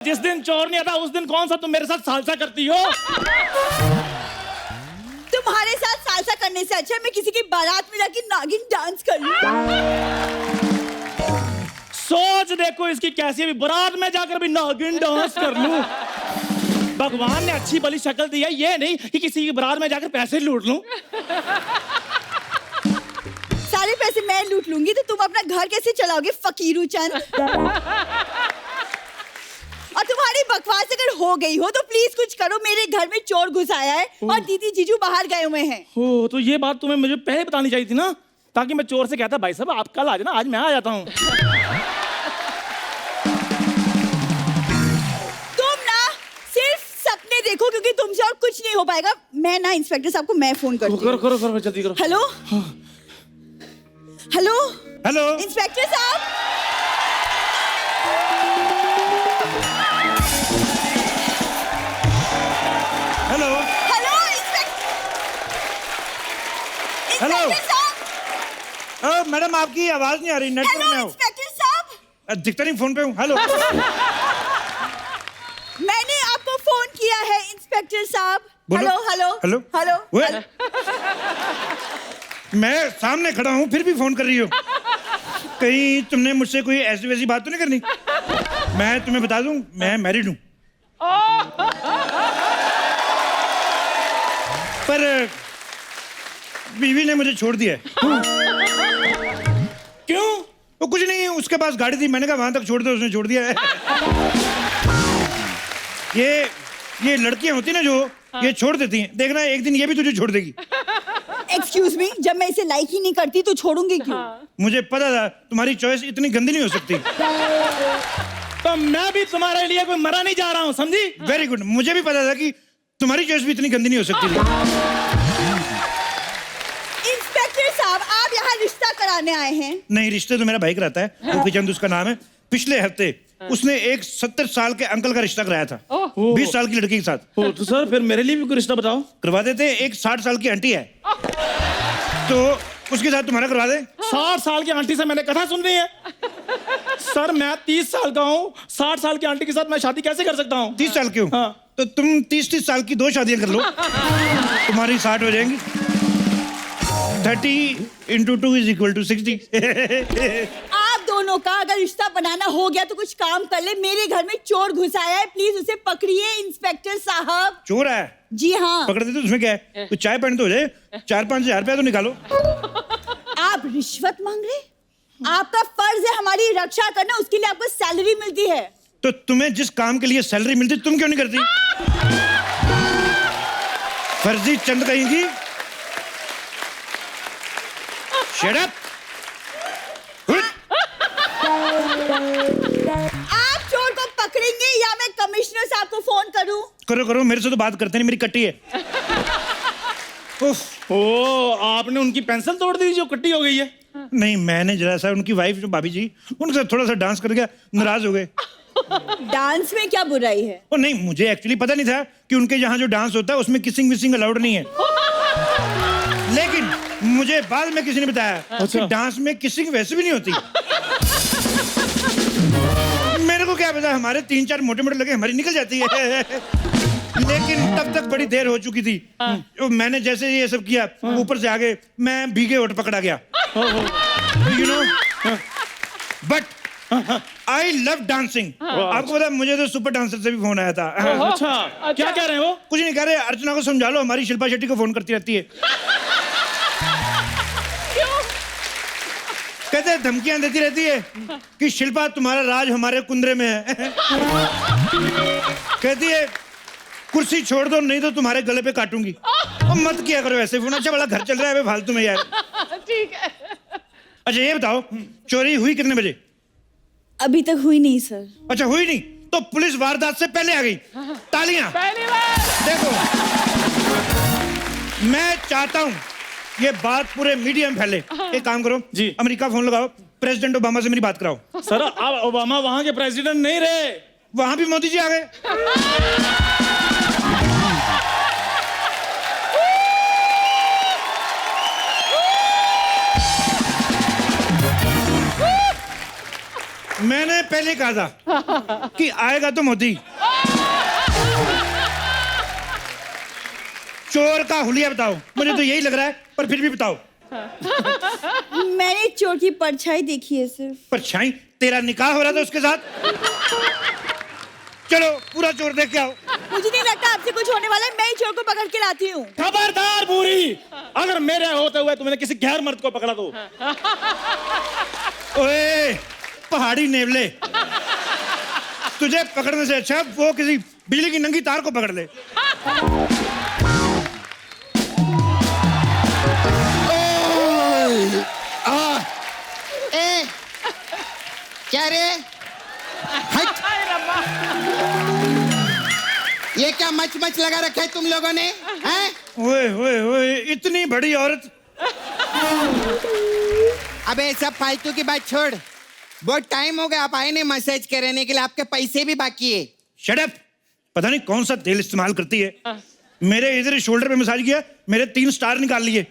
जिस दिन चोर नहीं आता उस दिन कौन सा तुम मेरे साथ सालसा करती हो? तुम्हारे साथ सालसा करने से अच्छा है मैं किसी की बारात में जाके नागिन डांस कर लूं। सोच देखो इसकी कैसी भी बारात में जाकर भी नागिन डांस कर लूं। भगवान ने अच्छी भली शक्ल दी है, ये नहीं कि किसी की बारात में जाकर पैसे लूट लूं। सारे पैसे मैं लूट लूंगी तो तुम अपना घर कैसे चलाओगे फकीरू चंद? और तुम्हारी बकवास अगर हो गई हो तो प्लीज कुछ करो, मेरे घर में चोर घुस आया है और दीदी जीजू बाहर गए हुए हैं। हो तो ये बात तुम्हें मुझे पहले बतानी चाहिए थी ना, ताकि मैं चोर से कहता भाई साहब आप कल आ जाना, आज मैं आ जाता हूँ। तुम ना सिर्फ सपने देखो क्योंकि तुमसे और कुछ नहीं हो पाएगा। मैं ना इंस्पेक्टर साहब को मैं फोन करती हूँ। करो करो जल्दी करो। हेलो हेलो हेलो इंस्पेक्टर साहब, हेलो हेलो इंस्पेक्टर साहब, मैडम आपकी आवाज नहीं आ रही, नेटवर्क में हेलो हो। इंस्पेक्टर साहब, दिखता नहीं, फोन पे हूँ। हेलो मैंने आपको फोन किया है इंस्पेक्टर साहब। बोलो। हेलो हेलो हेलो हेलो ओए, हेलो। मैं सामने खड़ा हूँ फिर भी फोन कर रही हो। कहीं तुमने मुझसे कोई ऐसी वैसी बात तो नहीं करनी? मैं तुम्हें बता दूं, मैं मैरिड हूँ। पर बीवी ने मुझे छोड़ दिया है। क्यों? वो कुछ नहीं, उसके पास गाड़ी थी, मैंने कहा वहां तक छोड़ दो, उसने छोड़ दिया है। ये लड़कियां होती ना जो ये छोड़ देती हैं, देखना एक दिन ये भी तुझे छोड़ देगी। एक्सक्यूज मी, जब मैं इसे लाइक ही नहीं करती तो छोड़ूंगी क्यों? मुझे पता था तुम्हारी चॉइस इतनी गंदी नहीं हो सकती। तो मैं भी तुम्हारे लिए कोई मरा नहीं जा रहा हूँ, समझी? वेरी गुड, मुझे भी पता था कि तुम्हारी चॉइस भी इतनी गंदी नहीं हो सकती। इंस्पेक्टर साहब, आप यहाँ रिश्ता कराने आए हैं? नहीं, रिश्ते तो मेरा भाई कराता है, गोपी चंद उसका नाम है। पिछले हफ्ते उसने एक 70 साल के अंकल का रिश्ता कराया था 20 साल की लड़की के साथ। तो सर फिर मेरे लिए भी कोई रिश्ता बताओ। करवा देते। एक 60 साल की आंटी है तो उसके साथ तुम्हारा करवा दे। 60 साल की आंटी से मैंने कथा सुन रही है? सर मैं 30 साल का हूँ, 60 साल की आंटी के साथ मैं शादी कैसे कर सकता हूँ? 30 साल की हूँ। हाँ। तो तुम 30 साल की 2 शादियां कर लो, तुम्हारी 60 हो जाएंगी। 30 × 2 = 60। आप दोनों का अगर रिश्ता बनाना हो गया तो कुछ काम कर ले। मेरे घर में चोर घुस आया है, प्लीज उसे पकड़िए इंस्पेक्टर साहब। चोर है? जी हाँ। पकड़ देते, उसमें क्या है? तो चाय पानी तो हो जाए, 4-5 हजार रुपया तो निकालो। आप रिश्वत मांग रहे? आपका फर्ज है हमारी रक्षा करना, उसके लिए आपको सैलरी मिलती है। तो तुम्हें जिस काम के लिए सैलरी मिलती तुम क्यों नहीं करती? फर्जी चंद कहेंगी। Shut up. आप चोर को पकड़ेंगे या मैं कमिश्नर साहब को फोन करूं? करो करो, मेरे से तो बात करते नहीं, मेरी कट्टी है। उफ। ओ, आपने उनकी पेंसिल तोड़ दी जो कट्टी हो गई है? नहीं, मैंने जरा सा उनकी वाइफ जो भाभी जी, उनके साथ थोड़ा सा डांस कर गया, नाराज हो गए। डांस में क्या बुराई है? ओ नहीं, मुझे एक्चुअली पता नहीं था कि उनके यहाँ जो डांस होता है उसमें किसिंग विसिंग अलाउड नहीं है। लेकिन मुझे बाद में किसी ने बताया कि डांस में किसिंग वैसे भी नहीं होती। मेरे को क्या पता, हमारे 3-4 मोटे मोटे लगे, हमारी निकल जाती है। लेकिन तब तक बड़ी देर हो चुकी थी। मैंने जैसे ये सब किया, ऊपर से आगे मैं भीगे होठ पकड़ा गया। You know, but I love dancing. आपको पता, मुझे तो सुपर डांसर से भी फोन आया था। अच्छा, क्या कह रहे हैं वो? कुछ नहीं कह रहे, अर्चना को समझा लो, हमारी शिल्पा शेट्टी को फोन करती रहती है। कहते धमकियां देती रहती है कि शिल्पा तुम्हारा राज हमारे कुंदरे में है। कहती है कुर्सी छोड़ दो नहीं तो तुम्हारे गले पे काटूंगी। और मत किया करो ऐसे फोन, अच्छा बड़ा घर चल रहा है फालतू में यार। ठीक है। अच्छा ये बताओ, चोरी हुई कितने बजे? अभी तक हुई नहीं सर। अच्छा हुई नहीं तो पुलिस वारदात से पहले आ गई। तालियां। पहली बार। देखो, मैं चाहता हूं ये बात पूरे मीडिया में फैले। एक काम करो जी, अमेरिका फोन लगाओ, प्रेसिडेंट ओबामा से मेरी बात कराओ। सर अब ओबामा वहां के प्रेसिडेंट नहीं रहे, वहां भी मोदी जी आ गए। मैंने पहले कहा था कि आएगा तो मोदी। चोर का हुलिया बताओ, मुझे तो यही लग रहा है, पर फिर भी बताओ। मैंने चोर की परछाई देखी है सिर्फ। परछाई? तेरा निकाह हो रहा था उसके साथ? चलो पूरा चोर देख के आओ। मुझे नहीं लगता आपसे कुछ होने वाला है, मैं ही चोर को पकड़ के लाती हूँ। खबरदार बूढ़ी, अगर मेरे होते हुए तुमने किसी गैर मर्द को पकड़ा तो। ओए पहाड़ी नेवले, तुझे पकड़ने से अच्छा वो किसी बिजली की नंगी तार को पकड़ ले। ए, क्या रे? हट! ये क्या मच मच लगा रखा है तुम लोगों ने? हैं? ओए ओए ओए, इतनी बड़ी औरत। अबे सब फालतू की बात छोड़, बहुत टाइम हो गया, आप आए नहीं मसाज कराने के लिए, आपके पैसे भी बाकी है। Shut up! पता नहीं कौन सा तेल इस्तेमाल करती है। मेरे इधर शोल्डर पे मसाज किया, मेरे 3 स्टार निकाल लिए।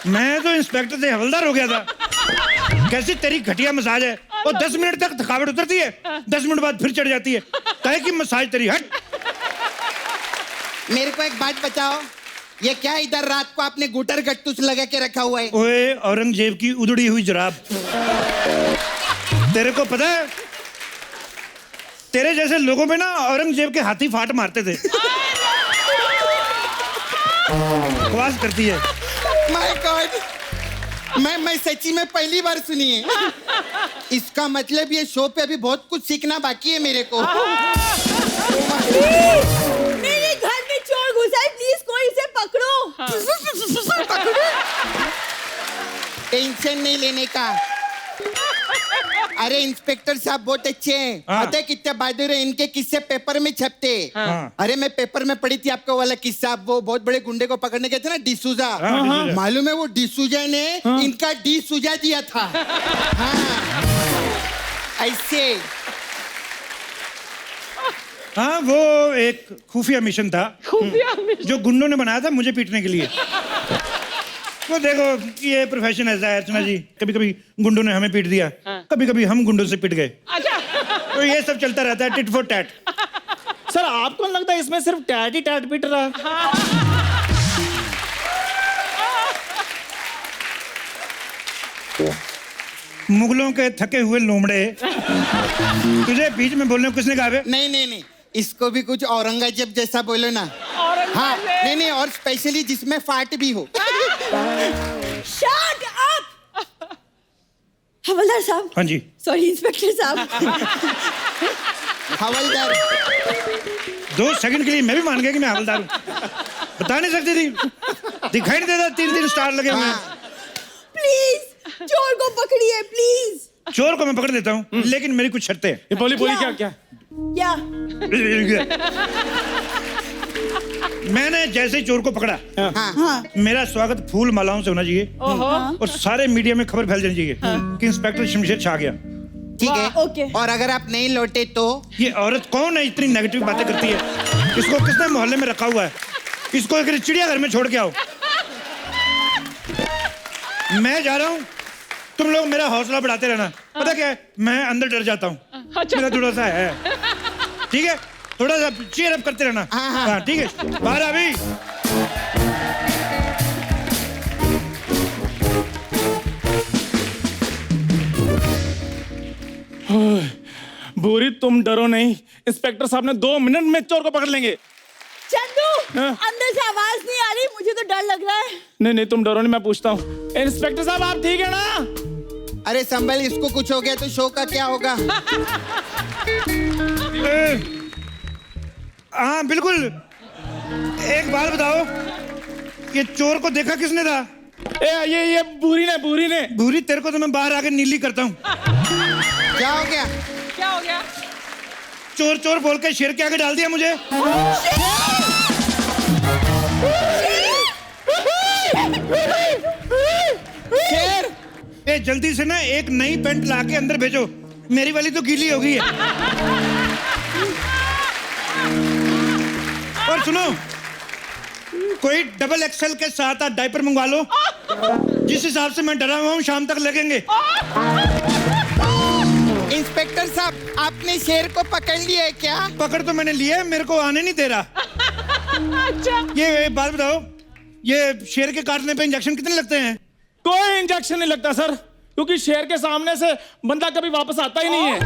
मैं तो इंस्पेक्टर से हवलदार हो गया था। कैसी तेरी घटिया मसाज है, और 10 मिनट तक थकावट उतरती है, 10 मिनट बाद फिर चढ़ जाती है। काहे की मसाज तेरी? हट! मेरे को एक बात बताओ, ये क्या इधर रात को आपने गुटर गट्टूस लगा के रखा हुआ है? ओए औरंगजेब की उधड़ी हुई जुराब। तेरे को पता है, तेरे जैसे लोगों पे ना औरंगजेब के हाथी फाट मारते थे। बकवास करती है। माय गॉड, मैं सच्ची में पहली बार सुनी है। इसका मतलब ये शो पे अभी बहुत कुछ सीखना बाकी है मेरे को। मेरे घर में चोर घुसा है, प्लीज कोई इसे पकड़ो। टेंशन नहीं लेने का। अरे इंस्पेक्टर साहब बहुत अच्छे हैं, हाँ। पता है कितने बहादुर हैं, इनके किस्से पेपर में छपते। हाँ। अरे मैं पेपर में पढ़ी थी आपका वाला किस्सा, वो बहुत बड़े गुंडे को पकड़ने गए थे ना, डिसूजा। हाँ, डिसूजा। मालूम है वो डिसूजा ने इनका डी सुजा दिया था। हाँ ऐसे। हाँ, वो एक खुफिया मिशन था जो गुंडों ने बनाया था मुझे पीटने के लिए। वो देखो, ये प्रोफेशन ऐसा है अर्चना जी, कभी कभी गुंडों ने हमें पीट दिया, कभी कभी हम गुंडों से पिट गए। तो ये सब चलता रहता है, टिट फॉर टैट। सर आपको नहीं लगता इसमें सिर्फ टैट ही टैट पीट रहा है? मुगलों के थके हुए लोमड़े, तुझे बीच में बोलने को किसने कहा बे? नहीं नहीं नहीं, इसको भी कुछ औरंगजेब जैसा बोलो ना। हाँ नहीं नहीं, और स्पेशली जिसमें फाट भी हो। Shut up! हवलदार साहब। हाँ जी। सॉरी इंस्पेक्टर साहब। हवलदार 2 सेकंड के लिए मैं भी मान गया कि मैं हवलदार हूँ। बता नहीं सकती थी, दिखाई नहीं देता 3 स्टार लगे हुए हैं। प्लीज चोर को पकड़िए प्लीज। चोर को मैं पकड़ लेता हूँ, लेकिन मेरी कुछ शर्तें हैं। ये बोली क्या? क्या? क्या? मैंने जैसे ही चोर को पकड़ा, हाँ। मेरा स्वागत फूल मालाओं से होना चाहिए, और सारे मीडिया में खबर फैल जानी चाहिए कि इंस्पेक्टर शमशेर छा गया। ठीक है। ओके। और अगर आप नहीं लौटे तो? ये औरत कौन है इतनी नेगेटिव बातें करती है? इसको किसने मोहल्ले में रखा हुआ है? इसको एक चिड़ियाघर में छोड़ के आओ। मैं जा रहा हूँ, तुम लोग मेरा हौसला बढ़ाते रहना। पता क्या है, मैं अंदर डर जाता हूँ, मेरा थोड़ा सा है। ठीक है, थोड़ा सा चीयर अप करते रहना। हाँ ठीक है, बाहर अभी। बुरी तुम डरो नहीं, इंस्पेक्टर साहब ने 2 मिनट में चोर को पकड़ लेंगे। चंदू, हाँ? अंदर से आवाज नहीं आ रही, मुझे तो डर लग रहा है। नहीं तुम डरो नहीं, मैं पूछता हूँ। इंस्पेक्टर साहब आप ठीक है ना? अरे संभल, इसको कुछ हो गया तो शो का क्या होगा? हाँ बिल्कुल। एक बात बताओ, ये चोर को देखा किसने था? ये बुरी ने। भूरी, तेरे को तो मैं बाहर आकर नीली करता हूँ। क्या हो गया? चोर चोर बोल के शेर के आगे डाल दिया मुझे। शेर! ए जल्दी से ना एक नई पैंट ला के अंदर भेजो, मेरी वाली तो गीली हो गई है। और सुनो, कोई डबल एक्सेल के साथ आप डायपर मंगवा लो, जिस हिसाब से मैं डरा हुआ हूँ शाम तक लगेंगे। इंस्पेक्टर साहब, आपने शेर को पकड़ लिया है क्या? पकड़ तो मैंने लिया है, मेरे को आने नहीं दे रहा। ये बात बताओ, ये शेर के काटने पे इंजेक्शन कितने लगते हैं? कोई इंजेक्शन नहीं लगता सर, क्योंकि शेर के सामने से बंदा कभी वापस आता ही नहीं है।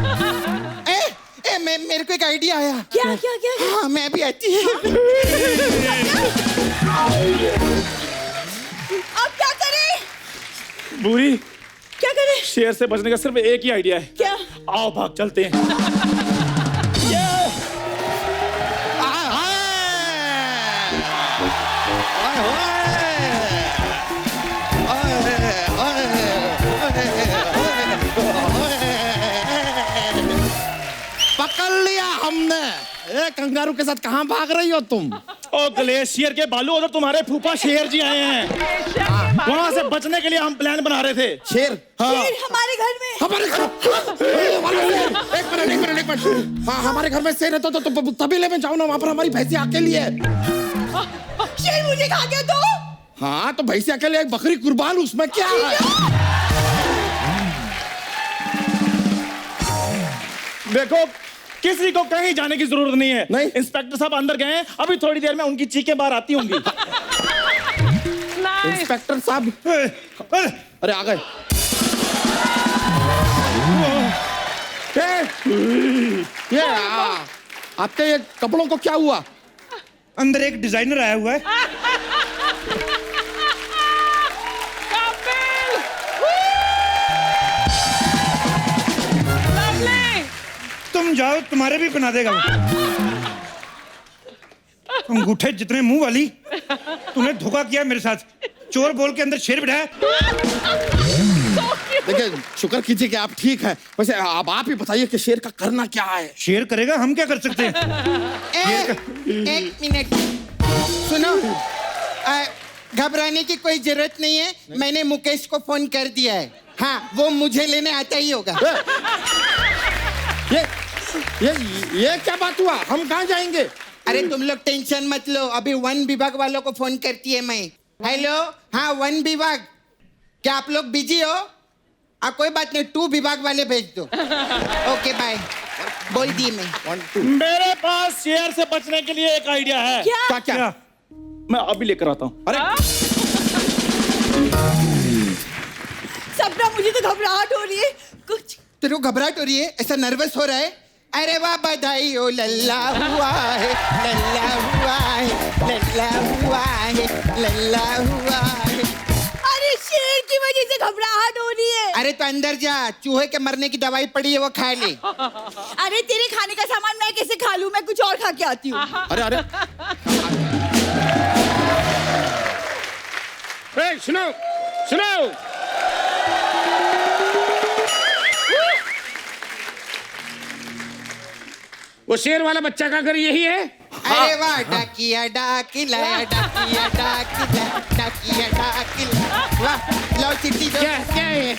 मेरे को एक आइडिया आया। क्या क्या क्या, क्या? हाँ, मैं भी आती है। अब क्या करें? बूढ़ी, क्या करें? शेर से बचने का सिर्फ एक ही आइडिया है। क्या? आओ भाग चलते हैं। पकड़ लिया हमने। ए, कंगारू के साथ कहाँ भाग रही हो तुम? ओ ग्लेशियर के बालू, उधर तुम्हारे फूफा शेर जी आए हैं, वहां से बचने के लिए हम प्लान बना रहे थे। शेर? हाँ। शेर हमारे घर में? हमारे घर? एक मिनट। हाँ, हमारे घर में शेर है तो तबेले में जाओ ना, वहाँ पर हमारी भैंसी अकेली है। शेर मुझे खा गया तो? हाँ, तो भैंसी अकेले, एक बकरी कुर्बान, उसमें क्या है? देखो, किसी को कहीं जाने की जरूरत नहीं है। नहीं। इंस्पेक्टर साहब अंदर गए हैं, अभी थोड़ी देर में उनकी चीखें बाहर आती होंगी। इंस्पेक्टर साहब, अरे आ गए। ये आपके ये कपड़ों को क्या हुआ? अंदर एक डिजाइनर आया हुआ है। तुम जाओ, तुम्हारे भी बना देगा वो। अंगूठे जितने मुंह वाली, तूने धोखा किया मेरे साथ। चोर बोल के अंदर शेर बिठाया। देखिए, शुक्र कीजिए कि आप ठीक हैं। वैसे अब आप ही बताइए कि शेर का करना क्या है? शेर करेगा, हम क्या कर सकते हैं? एक मिनट सुनो, घबराने की कोई जरूरत नहीं है। मैंने मुकेश को फोन कर दिया है। हाँ, वो मुझे लेने आता ही होगा। ये क्या बात हुआ? हम कहाँ जाएंगे? अरे तुम लोग टेंशन मत लो, अभी वन विभाग वालों को फोन करती है मैं। हेलो, हाँ वन विभाग, क्या आप लोग बिजी हो? कोई बात नहीं, 2 विभाग वाले भेज दो। ओके बाय, बोल दिए मैं। 1 2। मेरे पास शेर से बचने के लिए एक आइडिया है। क्या? क्या? मैं अभी लेकर आता हूँ। अरे सपना, मुझे तो घबराहट हो रही है कुछ। तेरे को घबराहट हो रही है? ऐसा नर्वस हो रहा है? अरे वाह, बधाई हो, लल्ला हुआ है, लल्ला हुआ है, लल्ला हुआ है, लल्ला हुआ है। अरे शेर की वजह से घबराहट हो रही है। अरे तो अंदर जा, चूहे के मरने की दवाई पड़ी है, वो खा ले। अरे तेरे खाने का सामान मैं कैसे खा लूं? मैं कुछ और खा के आती हूँ। अरे सुनो, वो शेर वाला बच्चा का घर यही है? अरे वाह, डाकिया डाकिला, डाकिया डाकिला, डाकिया डाकिला। वाह, लो चिट्ठी दो। क्या है?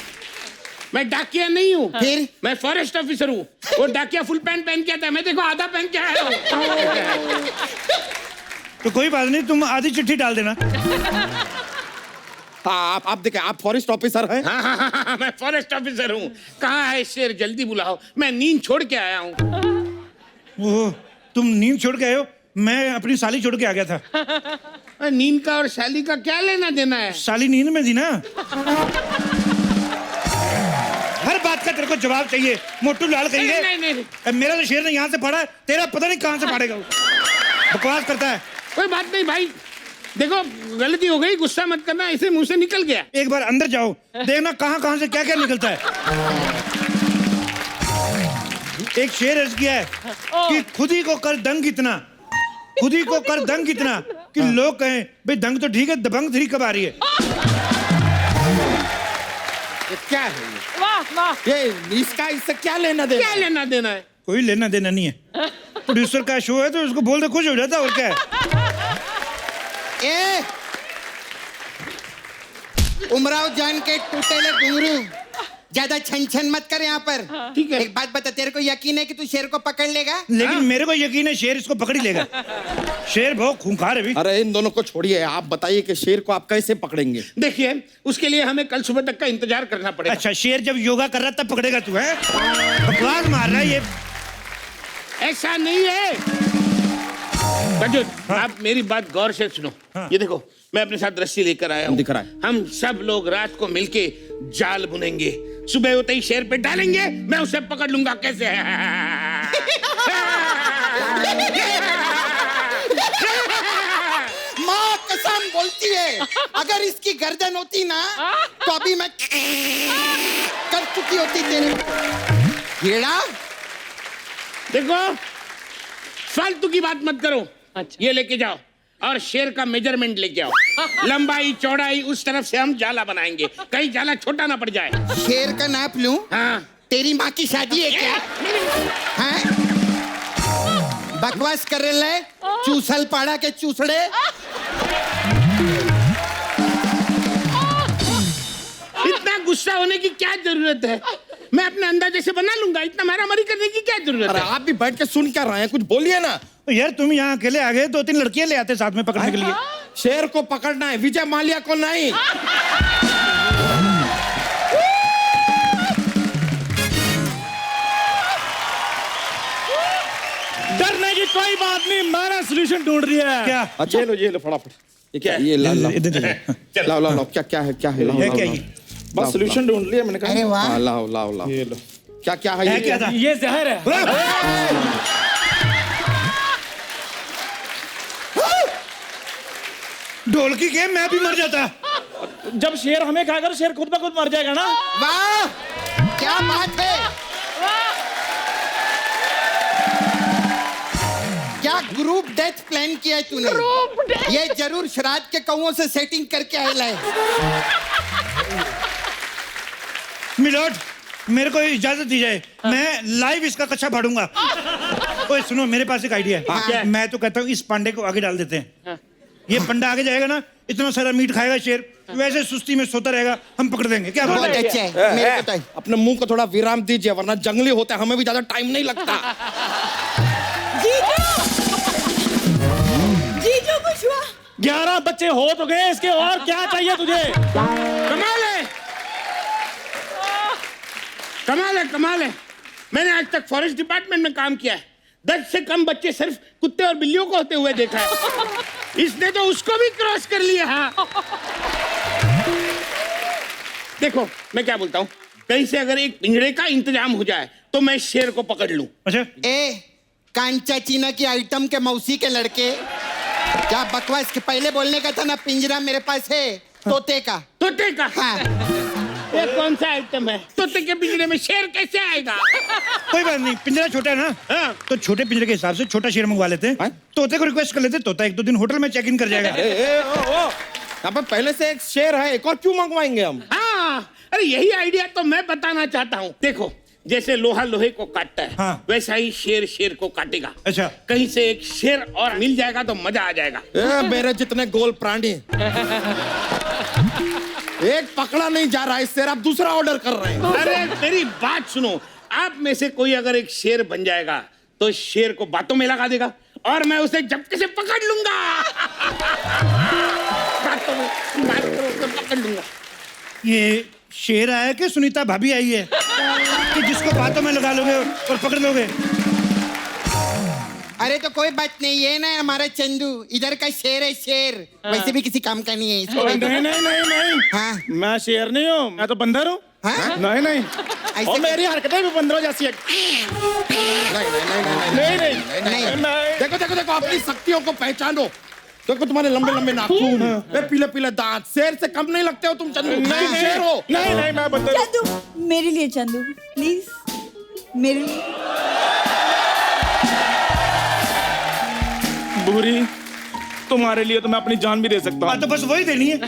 मैं डाकिया नहीं हूँ, फिर? मैं फॉरेस्ट ऑफिसर हूँ। वो डाकिया फुल पैंट पहन के आता है, मैं देखो आधा पहन के आया हूँ। तो कोई बात नहीं, तुम आधी चिट्ठी डाल देना। हाँ, आप देखिए, आप फॉरेस्ट ऑफिसर हैं? हाँ, मैं फॉरेस्ट ऑफिसर हूँ। कहाँ है शेर? जल्दी बुलाओ, मैं नींद छोड़ के आया हूँ। ओह, तुम नींद छोड़ के आए हो? मैं अपनी साली छोड़ के आ गया था। नींद का और शाली का क्या लेना देना है? साली नींद में थी ना। हर बात का तेरे को जवाब चाहिए, मोटू लाल कहेंगे। नहीं। मेरा तो शेर ने यहाँ से पढ़ा, तेरा पता नहीं कहाँ से पढ़ेगा वो। बकवास करता है। कोई बात नहीं भाई, देखो गलती हो गई, गुस्सा मत करना, ऐसे मुंह से निकल गया। एक बार अंदर जाओ, देखना कहाँ से क्या क्या निकलता है। एक शेर अर्ज किया है कि खुद ही को कर दंग इतना, खुद ही को कर दंग इतना कि लोग कहें भाई दंग तो ठीक है, दबंग 3 कब आ रही है। ये क्या है? ये इसका इससे क्या लेना देना? क्या लेना देना है? कोई लेना देना नहीं है। प्रोड्यूसर का शो है तो उसको बोल दे, खुश हो जाता, और क्या है। उमराव जान के टूटेले घुंघरू, ज्यादा छन छन मत कर यहाँ पर। ठीक है। एक बात बता, तेरे को यकीन है कि तू शेर को पकड़ लेगा? लेकिन मेरे को यकीन है शेर इसको पकड़ ही लेगा। शेर बहुत खूंखार है भी। अरे इन दोनों को छोड़िए, आप बताइए कि शेर को आप कैसे पकड़ेंगे? देखिए, उसके लिए हमें कल सुबह तक का इंतजार करना पड़ेगा। अच्छा, शेर जब योगा कर रहा तब पकड़ेगा तू? है बकवास मार रहा है ये। ऐसा नहीं है रजत, आप मेरी बात गौर से सुनो। ये देखो, मैं अपने साथ रस्सी लेकर आया हूँ। दिख रहा है। हम सब लोग रात को मिलके जाल बुनेंगे, सुबह होते ही शेर पे डालेंगे, मैं उसे पकड़ लूंगा। कैसे है? माँ कसम बोलती है, अगर इसकी गर्दन होती ना तो अभी मैं कर चुकी होती तेरे कीड़ा। देखो, फालतू की बात मत करो। ये लेके जाओ और शेर का मेजरमेंट लेके आओ, लंबाई चौड़ाई उस तरफ से हम जाला बनाएंगे, कहीं जाला छोटा ना पड़ जाए। शेर का नाप लूं? हाँ। तेरी माँ की शादी है क्या? हाँ? बकवास कर रहे है, चूसल पाड़ा के चूसड़े। इतना गुस्सा होने की क्या जरूरत है? मैं अपने अंदाजे से बना लूंगा, इतना मारामारी करने की क्या जरूरत अरे है? आप भी बैठ के सुन क्या रहे हैं, कुछ बोलिए ना। तो यार तुम यहाँ अकेले आ गए, 2-3 लड़कियां ले आते साथ में पकड़ने के लिए। शेर को पकड़ना है, विजय माल्या को नहीं। डरने की कोई बात नहीं, मैंने सोल्यूशन ढूंढ लिया है। क्या? अच्छा ये लो फटाफट। ये क्या है? ये ला ला लाओ लाओ लाओ, क्या क्या है, क्या है? लाओ है लाओ, क्या लाओ। ये? बस सोल्यूशन ढूंढ लिया मैंने कहा। अरे वाह। हाँ, लाओ लाओ लाओ। ये लो। क्या क्या है है ये? क्या था? ये जहर है। ढोलकी के मैं भी मर जाता। जब शेर हमें खाएगा तो शेर खुद ब खुद मर जाएगा ना। वाह, क्या बात है। क्या ग्रुप डेथ प्लान किया है तूने? ये जरूर श्राद्ध के कौओं से सेटिंग करके आया है। मिलोट, मेरे को इजाजत दी जाए, मैं लाइव इसका कच्चा फाड़ूंगा। ओए सुनो, मेरे पास एक आइडिया क्या? है। मैं तो कहता हूँ इस पांडे को आगे डाल देते हैं। ये पंडा आगे जाएगा ना, इतना सारा मीट खाएगा शेर, वैसे सुस्ती में सोता रहेगा, हम पकड़ देंगे। क्या बहुत बोलते हैं? अच्छा है, मेरे को तो है। अपने मुंह को थोड़ा विराम दीजिए, वरना जंगली होता है, हमें भी ज्यादा टाइम नहीं लगता। जीजू कुछ हुआ? 11 बच्चे हो तो गए, इसके और क्या चाहिए तुझे? कमाल है, कमाल है, कमाल है। मैंने आज तक फॉरेस्ट डिपार्टमेंट में काम किया है, 10 से कम बच्चे सिर्फ कुत्ते और बिल्लियों को होते हुए देखा है। इसने तो उसको भी क्रॉस कर लिया। हाँ। देखो, मैं क्या बोलता हूँ, कहीं से अगर एक पिंजरे का इंतजाम हो जाए तो मैं शेर को पकड़ लूं। अच्छा, ए, कांचा चीना की आइटम के मौसी के लड़के, क्या बकवास के पहले बोलने का था ना, पिंजरा मेरे पास है तोते का। तोते का? हाँ। ये कौन सा आइटम है? तोते के पिंजरे में शेर कैसे आएगा? कोई बात नहीं, पिंजरा छोटा है ना। हाँ। तो छोटे पिंजरे के हिसाब से छोटा शेर मंगवा लेते हैं। तोते को रिक्वेस्ट कर लेते, तोता 1-2 दिन होटल में चेक इन कर जाएगा। यहाँ पे पहले से एक शेर है, एक और क्यों मंगवाएंगे हम? हाँ, अरे यही आइडिया तो मैं बताना चाहता हूँ। देखो, जैसे लोहा लोहे को काटता है, हाँ। वैसा ही शेर शेर को काटेगा। अच्छा। कहीं से एक शेर और मिल जाएगा तो मजा आ जाएगा। मेरे जितने गोल प्राणी, एक पकड़ा नहीं जा रहा है शेर, आप दूसरा ऑर्डर कर रहे हैं। अरे मेरी बात सुनो, आप में से कोई अगर एक शेर बन जाएगा तो शेर को बातों में लगा देगा और मैं उसे झपके से पकड़ लूंगा। बातों में पकड़ लूंगा। ये शेर आया कि सुनीता भाभी आई है कि जिसको बातों में लगा लोगे और पकड़ लोगे? अरे तो कोई बात नहीं, ये ना हमारा चंदू इधर का शेर है, शेर वैसे भी किसी काम का नहीं है इसको। नहीं नहीं नहीं नहीं, हाँ। मैं शेर नहीं हूँ, मैं तो बंदर हूँ। हाँ? नहीं नहीं, ऐसे और मेरी हरकतें भी बंदरों जैसी है। नहीं नहीं नहीं। नहीं। देखो देखो देखो, अपनी शक्तियों को पहचानो। देखो तुम्हारे लंबे लंबे नाखून, पीले पीले दांत, शेर से कम नहीं लगते हो तुम चंदू। नहीं तुम शेर हो। नहीं नहीं, मैं बंदर हूँ। चंदू, मेरे लिए चंदू प्लीज, मेरे लिए। बुरी, तुम्हारे लिए तो मैं अपनी जान भी दे सकता हूँ। तो बस वही देनी है।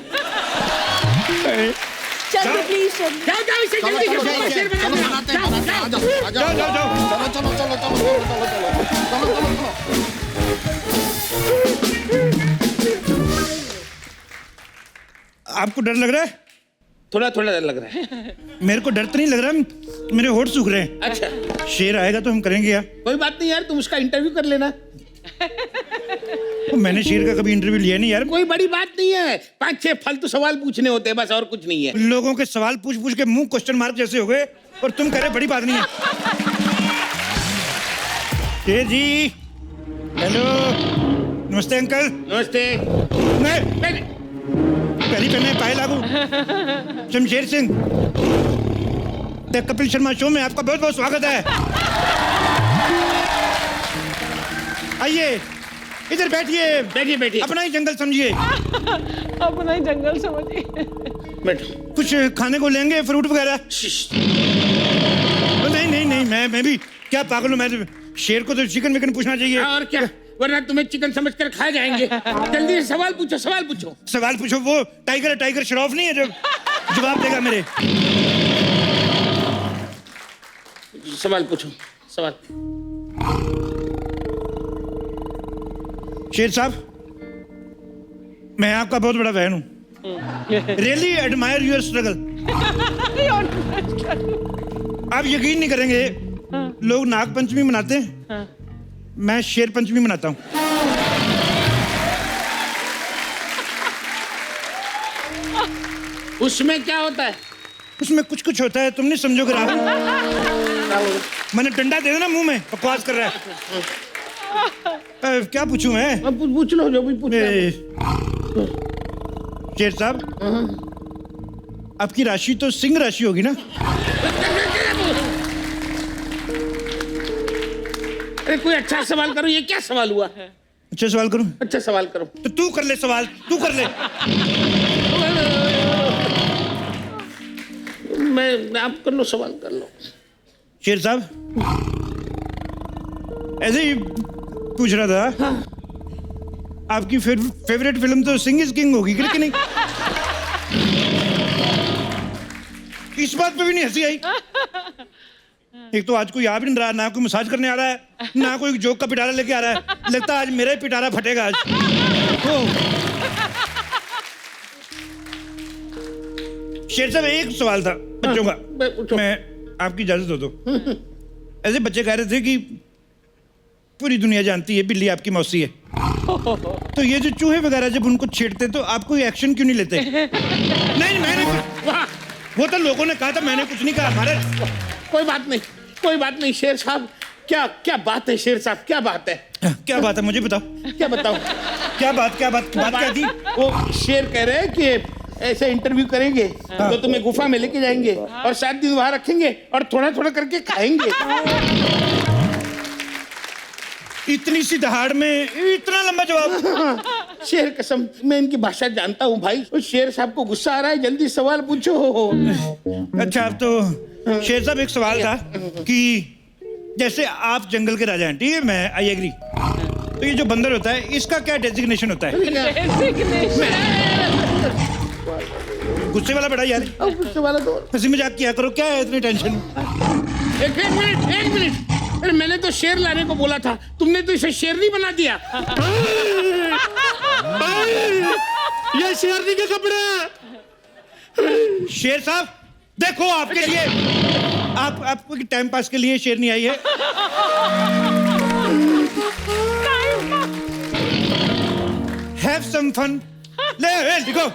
चंदू प्लीज, चंदू। जाओ जाओ, इसे चलो जल्दी चलो से शेर चलो, बना दो। बनाते हैं, बनाते हैं, आ जाओ, आ जाओ, जाओ, जाओ। चलो चलो चलो चलो चलो चलो चलो चलो। आपको डर लग रहा है? थोड़ा थोड़ा डर लग रहा है। मेरे को डर तो नहीं लग रहा, मेरे होठ सूख रहे हैं। अच्छा शेर आएगा तो हम करेंगे यार। कोई बात नहीं यार, तुम उसका इंटरव्यू कर लेना। मैंने शेर का कभी इंटरव्यू लिया नहीं यार। कोई बड़ी बात नहीं है, 5-6 फालतू सवाल पूछने होते हैं बस, और कुछ नहीं है। लोगों के सवाल पूछ पूछ के मुंह क्वेश्चन मार्क जैसे हो गए, और तुम कह रहे बड़ी बात नहीं है। शेर जी, हेलो, नमस्ते अंकल। नमस्ते। नहीं, पहली पहने पाए लागू। शमशेर सिंह, द कपिल शर्मा शो में आपका बहुत बहुत स्वागत है। आइए, इधर बैठिए। बैठिए बैठिए। अपना ही जंगल समझिए। अपना ही जंगल समझिए। बैठो। कुछ खाने को लेंगे, फ्रूट वगैरह? नहीं नहीं नहीं, मैं भी क्या पागल हूँ, मैं शेर को तो चिकन विकन पूछना चाहिए। और क्या, वरना तुम्हें चिकन समझकर खा जाएंगे। जल्दी से सवाल पूछो, सवाल पूछो। सवाल पूछो। वो टाइगर है, टाइगर श्रॉफ नहीं है जो जवाब देगा मेरे। सवाल पूछो, सवाल। शेर साहब, मैं आपका बहुत बड़ा फैन हूँ। Really admire your struggle. आप यकीन नहीं करेंगे, लोग नाग पंचमी मनाते हैं, मैं शेर पंचमी मनाता हूँ। उसमें क्या होता है? उसमें कुछ कुछ होता है, तुम नहीं समझोगे राहुल। मैंने डंडा दे देना मुंह में, बकवास कर रहा है। क्या पूछूं मैं? पूछ लो जो भी पूछना है। शेर साहब, आपकी राशि तो सिंह राशि होगी ना? अरे कोई अच्छा सवाल करो, ये क्या सवाल हुआ? अच्छा सवाल करूं? अच्छा सवाल करो। तो तू कर ले सवाल, तू कर ले। मैं आप कर लो, सवाल कर लो। शेर साहब, ऐसे ही पूछ रहा था। हाँ। आपकी फेवरेट फिल्म तो सिंह इज किंग होगी कि नहीं? इस बात पे भी नहीं हंसी आई। एक तो आज कोई आ भी नहीं रहा, ना कोई मसाज करने आ रहा है, ना कोई जोक का पिटारा लेके आ रहा है। लगता है आज मेरा ही पिटारा फटेगा आज। शेर साहब, एक सवाल था बच्चों का, मैं आपकी इजाजत हो तो। ऐसे बच्चे कह रहे थे कि पूरी दुनिया जानती है बिल्ली आपकी मौसी है, तो ये जो चूहे वगैरह जब उनको छेड़ते तो आप कोई एक्शन क्यों नहीं लेते? नहीं, मैंने वो तो लोगों ने कहा था, मैंने कुछ नहीं कहा। हमारे कोई बात नहीं, कोई बात नहीं। शेर साहब, क्या क्या बात है? शेर साहब, क्या बात है? क्या बात है, मुझे बताओ। क्या बताओ? क्या बात क्या थी? वो शेर कह रहे हैं कि ऐसे इंटरव्यू करेंगे तो तुम्हें गुफा में लेके जाएंगे और 7 दिन वहां रखेंगे और थोड़ा थोड़ा करके खाएंगे। इतनी सी दहाड़ में इतना लंबा जवाब? शेर कसम, मैं इनकी भाषा जानता हूँ भाई। उस शेर साहब को गुस्सा आ रहा है, जल्दी सवाल पूछो। अच्छा, अब तो शेर साहब एक सवाल था कि जैसे आप जंगल के राजा हैं, ठीक है, मैं आई एग्री, तो ये जो बंदर होता है इसका क्या डेजिग्नेशन होता है? गुस्से वाला बड़ा यार, गुस्से वाला तो हंसी मजाक किया करो, क्या है इतनी टेंशन? एक मिनट। अरे मैंने तो शेर लाने को बोला था, तुमने तो इसे शेर नहीं बना दिया। ये शेरनी के कपड़े। शेर साहब देखो, आपके लिए आपको टाइम पास के लिए शेरनी आई है। Have some fun. ले देखो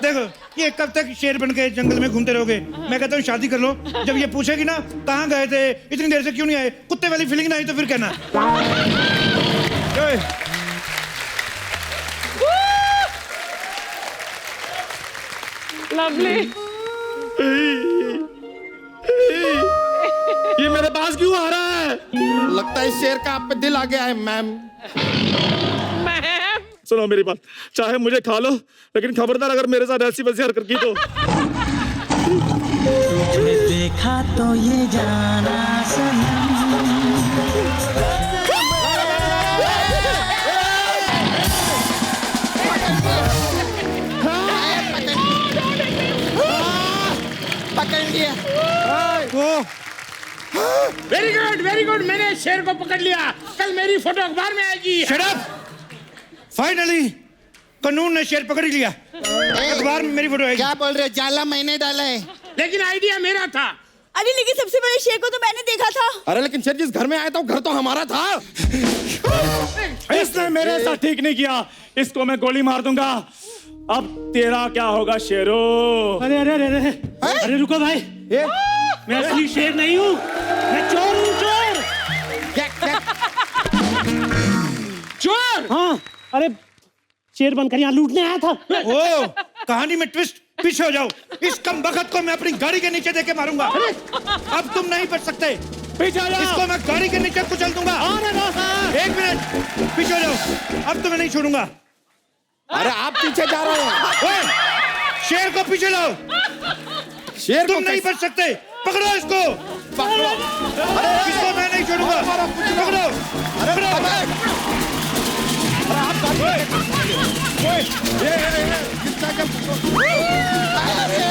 देखो, ये कब तक शेर बन के जंगल में घूमते रहोगे? मैं कहता हूँ शादी कर लो। जब ये पूछेगी ना कहाँ गए थे, इतनी देर से क्यों नहीं आए, कुत्ते वाली फीलिंग ना आई तो फिर कहना। लवली। ये मेरे पास क्यों आ रहा है? लगता है शेर का आप पे दिल आ गया है मैम। सुनो मेरी बात, चाहे मुझे खा लो, लेकिन खबरदार अगर मेरे साथ ऐसी वैसी हरकत की तो। तुझे देखा तो ये जाना सनम। पकड़ लिया। वेरी गुड, मैंने शेर को पकड़ लिया। कल मेरी फोटो अखबार में आएगी। Shut up! फाइनली कानून ने शेर पकड़ ही लिया। अखबार अखबार में मेरी फोटो है। क्या बोल रहे, जाला मैंने डाला है। लेकिन आइडिया मेरा था। अरे लेकिन सबसे बड़े शेर को तो मैंने देखा था। अरे लेकिन शेर जिस घर में आया था वो घर तो हमारा था। इसने मेरे साथ ठीक नहीं किया, इसको मैं गोली मार दूंगा। अब तेरा क्या होगा शेरो? अरे अरे अरे अरे अरे रुको भाई, मैं असली शेर नहीं हूँ, मैं चोर हूँ, चोर। चोर? हाँ, अरे शेर बनकर यहाँ लूटने आया था। ओ, कहानी में ट्विस्ट। पीछे हो जाओ, इस कम बखत को मैं अपनी गाड़ी के नीचे देके मारूंगा। अब तुम नहीं बच सकते। पीछे हो जाओ। इसको मैं गाड़ी के नीचे कुचल दूंगा। एक मिनट, पीछे हो जाओ, अब तुम्हें नहीं छोड़ूंगा। अरे आप पीछे जा रहे हैं। ओए, शेर को पीछे लाओ। शेर तुम नहीं बच सकते, पकड़ो इसको। पकड़ो। इसको मैं नहीं छोड़ूंगा। पकड़ो, पकड़ो। ये